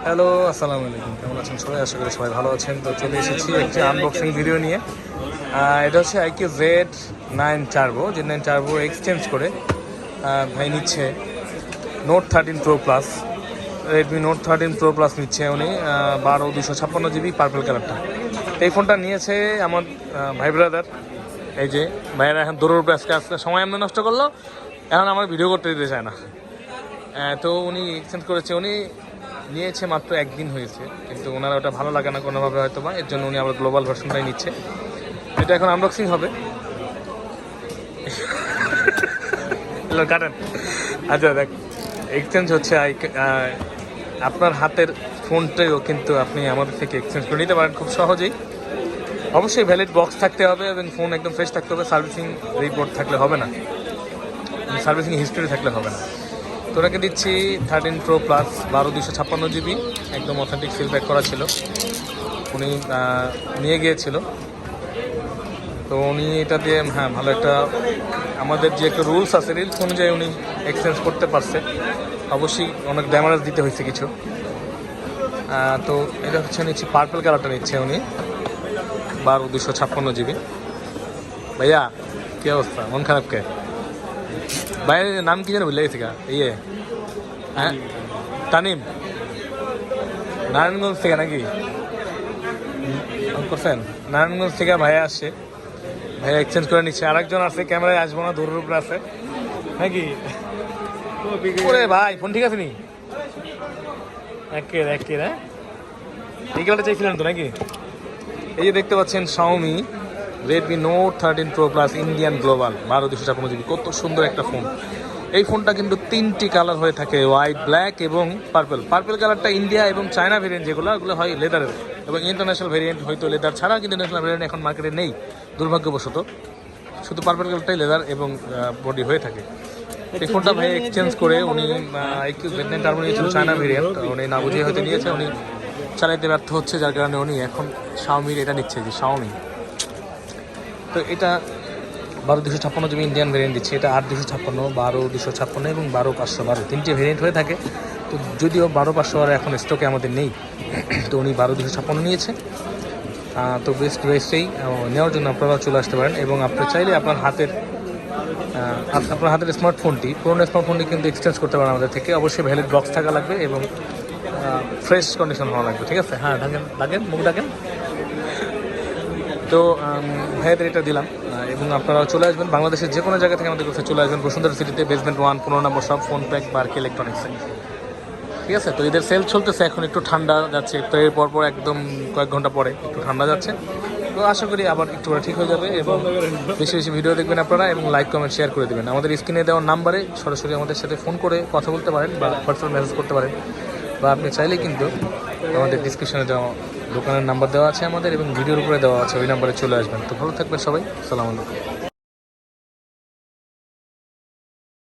Hello, আসসালামু আলাইকুম। কেমন আছেন সবাই? আশা করি সবাই ভালো আছেন। তো চলে এসেছি একটি আনবক্সিং ভিডিও নিয়ে। এটা হচ্ছে IQ Z9 turbo, Z9 turbo exchange করে ভাই নিচ্ছে note 13 pro plus, Redmi note 13 pro plus নিচ্ছে উনি 12/256 GB পার্পল কালারটা। এই ফোনটা নিয়েছে আমার ভাই ব্রাদার। এই যে ভাইয়েরা এখন দৌড়ের উপরে আজকে আজকে সময় এমনি নষ্ট করলো, এখন আমার ভিডিও করতে দিতে চায় না। তো উনি এক্সচেঞ্জ করেছে, উনি নিয়েছে মাত্র একদিন হয়েছে, কিন্তু ওনারা ওটা ভালো লাগে না কোনোভাবে হয়তো বা, এর জন্য উনি আবার গ্লোবাল ভার্সনটাই নিচ্ছে। এটা এখন আনবক্সিং হবে। কাটেন। আচ্ছা দেখ, এক্সচেঞ্জ হচ্ছে আপনার হাতের ফোনটাও কিন্তু আপনি আমাদের থেকে এক্সচেঞ্জ করে নিতে পারেন খুব সহজেই। অবশ্যই ভ্যালিড বক্স থাকতে হবে এবং ফোন একদম ফ্রেশ থাকতে হবে। সার্ভিসিং রিপোর্ট থাকলে হবে না, সার্ভিসিং হিস্ট্রি থাকলে হবে না। তো ওনাকে দিচ্ছি 13 প্রো প্লাস 12/256 GB, একদম অথেন্টিক সিল প্যাক করা ছিল। উনি নিয়ে গিয়েছিল, তো উনি এটা দিয়ে ভালো একটা, আমাদের যে একটা রুলস আছে রুলস অনুযায়ী উনি এক্সচেঞ্জ করতে পারছে। অবশ্যই অনেক ড্যামেজ দিতে হয়েছে কিছু। তো এটা হচ্ছে নিচ্ছি পার্পল কালারটা নিচ্ছে উনি 12/256 GB। ভাইয়া কী অবস্থা? মন খারাপ কে? ভাইয়ের নাম কি যেন ভুলে গেছি গা? হ্যাঁ, তানিম, নারায়ণগঞ্জ থেকে নাকি করছেন? নারায়ণগঞ্জ থেকে ভাইয়া আসছে, ভাইয়া এক্সচেঞ্জ করে নিচ্ছে। আরেকজন আছে ক্যামেরায় আসবো না, দূরের উপরে আছে নাকি? ওরে ভাই, ফোন ঠিক আছে নি? একের হ্যাঁ, এই কালারটা চাইছিলেন তো নাকি? এই যে দেখতে পাচ্ছেন Xiaomi Redmi note 13 pro plus Indian global 12/256 GB, কত সুন্দর একটা ফোন। এই ফোনটা কিন্তু 3টি কালার হয়ে থাকে, হোয়াইট, ব্ল্যাক এবং পার্পল। পার্পল কালারটা ইন্ডিয়া এবং চায়না ভেরিয়েন্ট, যেগুলো ওগুলো হয় লেদারের, এবং ইন্টারন্যাশনাল ভেরিয়েন্ট হয়তো লেদার ছাড়া, কিন্তু ইন্টারন্যাশনাল ভেরিয়েন্ট এখন মার্কেটে নেই দুর্ভাগ্যবশত। শুধু পার্পল কালারটাই লেদার এবং বডি হয়ে থাকে। এই ফোনটা ভাই এক্সচেঞ্জ করে উনি আইকিউ Z9 টার্বো নিয়েছিল চায়না ভেরিয়েন্ট, উনি না বুঝিয়ে হয়তো নিয়েছে, উনি চালাইতে ব্যর্থ হচ্ছে, যার কারণে উনি এখন শাওমির এটা নিচ্ছে, যে শাওমি। তো এটা 12/256 GB ইন্ডিয়ান ভেরিয়েন্ট দিচ্ছে। এটা 8/256, 12/256 এবং 12/512, 3টি ভেরিয়েন্ট হয়ে থাকে। তো যদিও 12/512 এখন স্টকে আমাদের নেই, তো উনি 12/256 নিয়েছে। তো বেস্টেই নেওয়ার জন্য আপনারা চলে আসতে পারেন, এবং আপনি চাইলে আপনার হাতের স্মার্টফোনটি, পুরোনো স্মার্টফোনটি কিন্তু এক্সচেঞ্জ করতে পারেন আমাদের থেকে। অবশ্যই ভ্যালিড বক্স থাকা লাগবে এবং ফ্রেশ কন্ডিশন হওয়া লাগবে, ঠিক আছে? হ্যাঁ, ডাকেন মুখ ডাকেন। তো ভাইয়াদের এটা দিলাম, এবং আপনারা চলে আসবেন বাংলাদেশের যে কোনো জায়গা থেকে আমাদের কাছে চলে আসবেন বসুন্ধরা সিটিতে, বেসমেন্ট 1 15 নম্বর সব, ফোন প্যাক বার্কি ইলেকট্রনিক্সে, ঠিক আছে? তো এদের সেল চলতেছে এখন, একটু ঠান্ডা যাচ্ছে, তো এর পর একদম কয়েক ঘন্টা পরে একটু ঠান্ডা যাচ্ছে। তো আশা করি আবার একটু পরে ঠিক হয়ে যাবে, এবং বেশি বেশি ভিডিও দেখবেন আপনারা, এবং লাইক কমেন্ট শেয়ার করে দেবেন। আমাদের স্ক্রিনে দেওয়ার নাম্বারে সরাসরি আমাদের সাথে ফোন করে কথা বলতে পারেন, বা পার্সোনাল মেসেজ করতে পারেন, বা আপনি চাইলে কিন্তু আমাদের ডিসক্রিপশনে দেওয়া দোকানের নাম্বার দেওয়া আছে আমাদের, এবং ভিডিওর উপরে দেওয়া আছে, ওই নাম্বারে চলে আসবেন। তো ভালো থাকবেন সবাই, আসসালামু আলাইকুম।